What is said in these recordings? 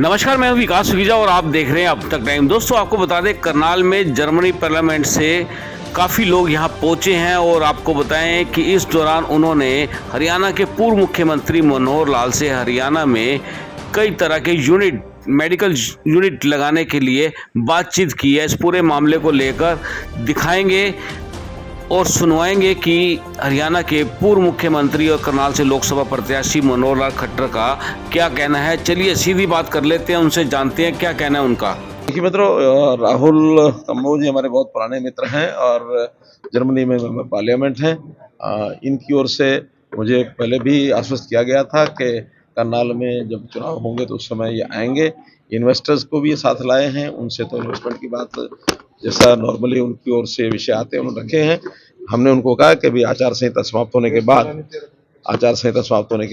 नमस्कार, मैं हूं विकास सुखीजा और आप देख रहे हैं अब तक टाइम। दोस्तों, आपको बता दें करनाल में जर्मनी पार्लियामेंट से काफ़ी लोग यहां पहुंचे हैं और आपको बताएं कि इस दौरान उन्होंने हरियाणा के पूर्व मुख्यमंत्री मनोहर लाल से हरियाणा में कई तरह के मेडिकल यूनिट लगाने के लिए बातचीत की है। इस पूरे मामले को लेकर दिखाएंगे और सुनवाएंगे कि हरियाणा के पूर्व मुख्यमंत्री और करनाल से लोकसभा प्रत्याशी मनोहर लाल खट्टर का क्या कहना है। चलिए सीधी बात कर लेते हैं, उनसे जानते हैं क्या कहना है उनका। देखिए मित्रों, राहुल कम्बोज हमारे बहुत पुराने मित्र हैं और जर्मनी में मेंबर पार्लियामेंट हैं। इनकी ओर से मुझे पहले भी आश्वस्त किया गया था कि करनाल में जब चुनाव होंगे तो उस समय ये आएंगे। इन्वेस्टर्स को भी ये साथ लाए हैं, उनसे तो इन्वेस्टमेंट की बात जैसा नॉर्मली उनकी ओर से विषय आते हैं उन्होंने रखे हैं। हमने उनको कहा कि अभी आचार संहिता समाप्त होने के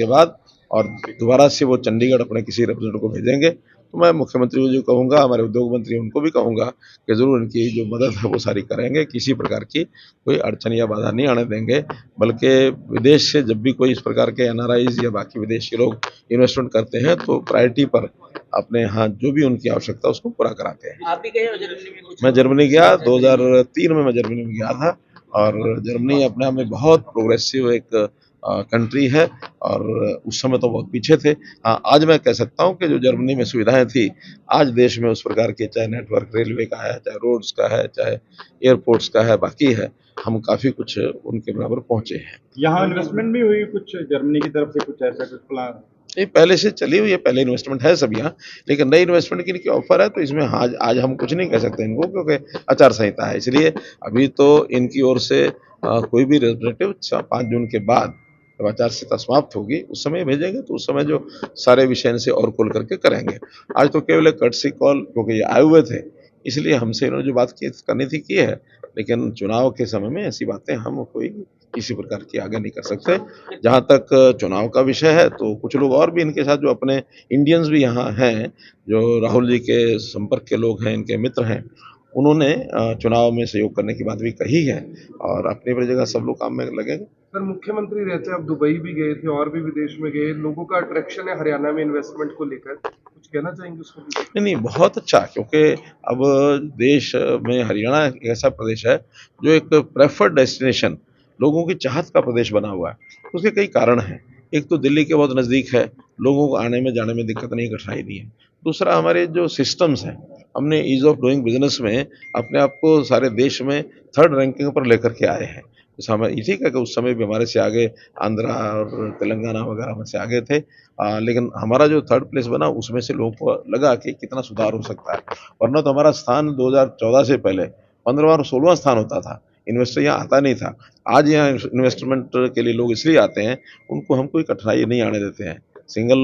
बाद और दोबारा से वो चंडीगढ़ अपने किसी रिप्रेजेंटेटिव को भेजेंगे तो मैं मुख्यमंत्री को जो कहूँगा, हमारे उद्योग मंत्री उनको भी कहूँगा कि ज़रूर इनकी जो मदद है वो सारी करेंगे। किसी प्रकार की कोई अड़चन या बाधा नहीं आने देंगे, बल्कि विदेश से जब भी कोई इस प्रकार के एनआरआईज या बाकी विदेशी लोग इन्वेस्टमेंट करते हैं तो प्रायोरिटी पर अपने यहाँ जो भी उनकी आवश्यकता उसको पूरा कराते हैं। आप भी गए हो जर्मनी में? मैं जर्मनी गया, 2003 में मैं जर्मनी में गया था और जर्मनी अपने आप में बहुत प्रोग्रेसिव एक कंट्री है और उस समय तो बहुत पीछे थे। हाँ, आज मैं कह सकता हूँ कि जो जर्मनी में सुविधाएं थी, आज देश में उस प्रकार के चाहे नेटवर्क रेलवे का है, चाहे रोड्स का है, चाहे एयरपोर्ट्स का है, बाकी है, हम काफ़ी कुछ उनके बराबर पहुँचे हैं। यहाँ इन्वेस्टमेंट भी हुई कुछ जर्मनी की तरफ से, कुछ ऐसा कुछ प्लान? ये पहले से चली हुई है, पहले इन्वेस्टमेंट है सब यहाँ, लेकिन नई इन्वेस्टमेंट की इनकी ऑफर है तो इसमें आज हम कुछ नहीं कह सकते इनको, क्योंकि आचार संहिता है। इसलिए अभी तो इनकी ओर से कोई भी रिप्रेजेंटेटिव 5 जून के बाद जब आचार संहिता समाप्त होगी उस समय भेजेंगे तो उस समय जो सारे विषय इनसे और खोल करके करेंगे। आज तो केवल एक कर्टसी कॉल, क्योंकि ये आए हुए थे इसलिए हमसे इन्होंने जो बात करनी थी की है, लेकिन चुनाव के समय में ऐसी बातें हम कोई किसी प्रकार की आगे नहीं कर सकते। जहाँ तक चुनाव का विषय है तो कुछ लोग और भी इनके साथ जो अपने इंडियंस भी यहाँ हैं, जो राहुल जी के संपर्क के लोग हैं, इनके मित्र हैं, उन्होंने चुनाव में सहयोग करने की बात भी कही है और अपनी अपनी जगह सब लोग काम में लगेंगे। सर, मुख्यमंत्री रहते आप दुबई भी गए थे और भी विदेश में गए, लोगों का अट्रैक्शन है हरियाणा में इन्वेस्टमेंट को लेकर, कुछ कहना चाहेंगे उसको? नहीं, बहुत अच्छा, क्योंकि अब देश में हरियाणा एक ऐसा प्रदेश है जो एक प्रेफर्ड डेस्टिनेशन, लोगों की चाहत का प्रदेश बना हुआ है। उसके कई कारण हैं। एक तो दिल्ली के बहुत नज़दीक है, लोगों को आने में जाने में दिक्कत नहीं, कठिनाई नहीं है। दूसरा, हमारे जो सिस्टम्स हैं, हमने ईज़ ऑफ डूइंग बिजनेस में अपने आप को सारे देश में 3rd रैंकिंग पर लेकर के आए हैं। जैसे हमें ये ठीक है कि उस समय भी हमारे से आगे आंध्रा और तेलंगाना वगैरह हमसे आगे थे, लेकिन हमारा जो 3rd प्लेस बना उसमें से लोगों को लगा कि कितना सुधार हो सकता है। वरना तो हमारा स्थान 2014 से पहले 15वां और 16वां स्थान होता था, इन्वेस्टर यहाँ आता नहीं था। आज यहाँ इन्वेस्टमेंट के लिए लोग इसलिए आते हैं, उनको हम कोई कठिनाई नहीं आने देते हैं। सिंगल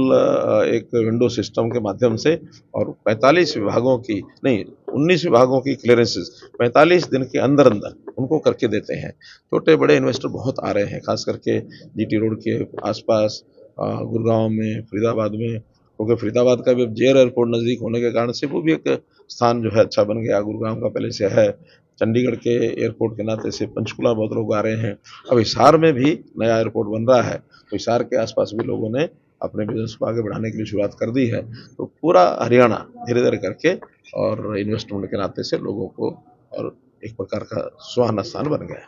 एक विंडो सिस्टम के माध्यम से और 45 विभागों की नहीं 19 विभागों की क्लियरेंसेस 45 दिन के अंदर अंदर उनको करके देते हैं। छोटे बड़े इन्वेस्टर बहुत आ रहे हैं, खास करके जीटी रोड के आसपास, गुड़गांव में, फरीदाबाद में, क्योंकि फरीदाबाद का भी अब जेर एयरपोर्ट नज़दीक होने के कारण से वो भी एक स्थान जो है अच्छा बन गया। गुड़गांव का पहले से है, चंडीगढ़ के एयरपोर्ट के नाते से पंचकुला बहुत लोग आ रहे हैं। अब हिसार में भी नया एयरपोर्ट बन रहा है तो हिसार के आसपास भी लोगों ने अपने बिजनेस को आगे बढ़ाने के लिए शुरुआत कर दी है। तो पूरा हरियाणा धीरे धीरे करके और इन्वेस्टमेंट के नाते से लोगों को और एक प्रकार का सुहाना स्थान बन गया।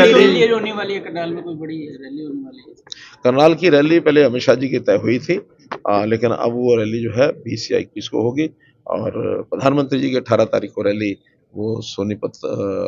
रैली होने वाली है करनाल में, कोई बड़ी रैली होने वाली है? करनाल की रैली पहले अमित शाह जी की तय हुई थी, लेकिन अब वो रैली जो है 20 या 21 को होगी और प्रधानमंत्री जी की 18 तारीख को रैली वो सोनीपत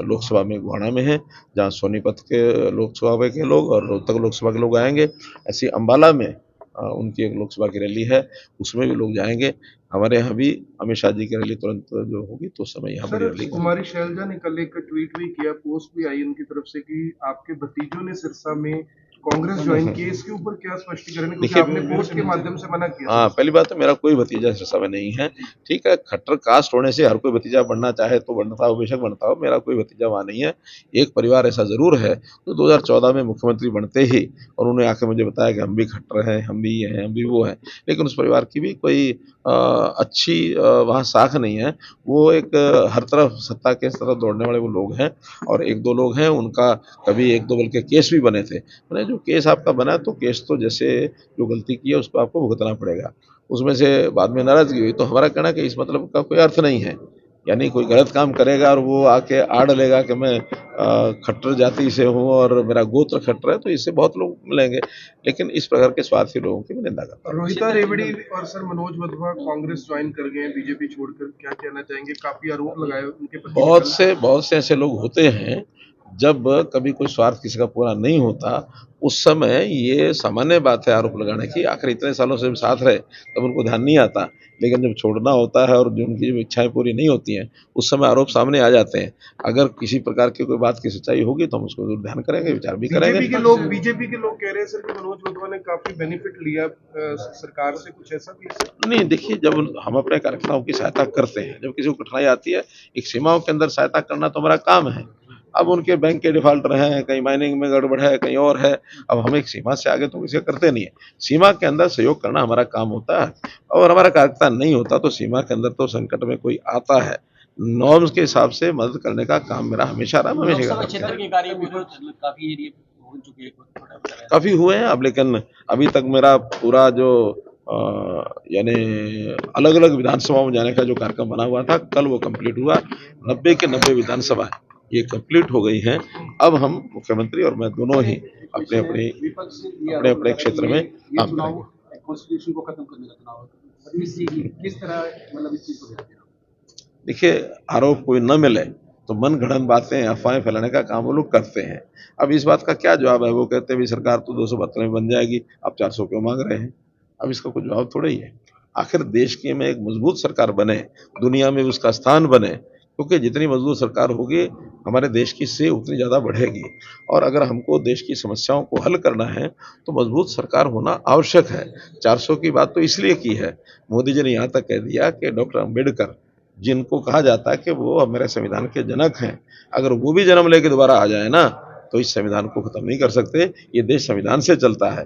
लोकसभा में गुहाना में है, जहाँ सोनीपत के लोकसभा के लोग और रोहतक लोकसभा के लोग आएंगे। ऐसी अंबाला में उनकी एक लोकसभा की रैली है, उसमें भी लोग जाएंगे। हमारे यहाँ भी अमित शाह जी की रैली तुरंत जो होगी तो उस समय यहाँ पर रैली। कुमारी शैलजा ने कल एक ट्वीट भी किया, पोस्ट भी आई उनकी तरफ से कि आपके भतीजों ने सिरसा में कांग्रेस ज्वाइन की, इसके ऊपर क्या स्पष्टीकरण है? क्योंकि आपने पोस्ट के माध्यम से मना किया। हाँ, पहली बात तो मेरा कोई भतीजा सिरसा में नहीं है। ठीक है, खट्टर कास्ट होने से हर कोई भतीजा बनना चाहे तो बनता हो, बेशक बनता हो, मेरा कोई भतीजा वहाँ नहीं है। एक परिवार ऐसा जरूर है जो 2014 में मुख्यमंत्री बनते ही और उन्होंने आके मुझे बताया कि हम भी खट्टर हैं, हम भी ये हैं, हम भी वो हैं, लेकिन उस परिवार की भी कोई अच्छी वहाँ साख नहीं है। वो एक हर तरफ सत्ता के तरफ दौड़ने वाले वो लोग हैं और एक दो लोग हैं, उनका कभी एक दो बल्कि केस भी बने थे। मैंने जो केस आपका बना तो केस तो जैसे जो गलती की है उसको आपको भुगतना पड़ेगा। उसमें से बाद में नाराजगी हुई, तो हमारा कहना कि इस मतलब का कोई अर्थ नहीं है। यानी कोई गलत काम करेगा और वो आके आड़ लेगा कि मैं खट्टर जाति से हूँ और मेरा गोत्र खट्टर है, तो इससे बहुत लोग मिलेंगे। लेकिन इस प्रकार के स्वार्थी लोगों की मैं निंदा करता हूँ। रोहिता रेवड़ी और सर मनोज वधवा कांग्रेस ज्वाइन कर गए हैं बीजेपी छोड़कर, क्या कहना चाहेंगे? काफी आरोप लगाए उनके प्रति। बहुत से ऐसे लोग होते हैं, जब कभी कोई स्वार्थ किसी का पूरा नहीं होता, उस समय ये सामान्य बात है आरोप लगाने की। आखिर इतने सालों से साथ रहे तब उनको ध्यान नहीं आता, लेकिन जब छोड़ना होता है और जो उनकी जो इच्छाएं पूरी नहीं होती हैं, उस समय आरोप सामने आ जाते हैं। अगर किसी प्रकार की कोई बात की सच्चाई होगी तो हम उसको जरूर ध्यान करेंगे, विचार भी करेंगे। बीजेपी के लोग कह रहे हैं सर कि मनोज वधवा ने काफी बेनिफिट लिया सरकार से, कुछ ऐसा भी है? नहीं, देखिए, जब हम अपने कार्यकर्ताओं की सहायता करते हैं, जब किसी को कठिनाई आती है, एक सीमाओं के अंदर सहायता करना तो हमारा काम है। अब उनके बैंक के डिफाल्टर हैं, कहीं माइनिंग में गड़बड़ है, कहीं और है। अब हम एक सीमा से आगे तो किसी का करते नहीं है। सीमा के अंदर सहयोग करना हमारा काम होता है, और हमारा कार्यकर्ता नहीं होता तो सीमा के अंदर तो संकट में कोई आता है, नॉर्म्स के हिसाब से मदद करने का काम मेरा हमेशा रहा, हमेशा लोकसभा करता क्षेत्र के कार्य काफी एरिया हो चुके हैं, काफी हुए हैं अब, लेकिन अभी तक मेरा पूरा जो यानी अलग अलग विधानसभाओं में जाने का जो कार्यक्रम बना हुआ था, कल वो कंप्लीट हुआ। 90 के 90 विधानसभा ये कंप्लीट हो गई हैं। अब हम मुख्यमंत्री और मैं दोनों ही अपने अपने क्षेत्र में काम करेंगे। कॉन्स्टिट्यूशन को खत्म करने का चुनाव किस तरह, मतलब इस चीज को देखिए, आरोप कोई न मिले तो मन गढ़ंत बातें, अफवाहें फैलाने का काम वो लोग करते हैं। अब इस बात का क्या जवाब है? वो कहते हैं भी सरकार तो 272 में बन जाएगी, आप 400 क्यों मांग रहे हैं? अब इसका कोई जवाब थोड़ा ही है। आखिर देश की में एक मजबूत सरकार बने, दुनिया में उसका स्थान बने, क्योंकि जितनी मजबूत सरकार होगी हमारे देश की से उतनी ज़्यादा बढ़ेगी। और अगर हमको देश की समस्याओं को हल करना है तो मजबूत सरकार होना आवश्यक है। 400 की बात तो इसलिए की है, मोदी जी ने यहाँ तक कह दिया कि डॉक्टर अम्बेडकर, जिनको कहा जाता है कि वो हमारे संविधान के जनक हैं, अगर वो भी जन्म लेके दोबारा आ जाए ना, तो इस संविधान को खत्म नहीं कर सकते। ये देश संविधान से चलता है।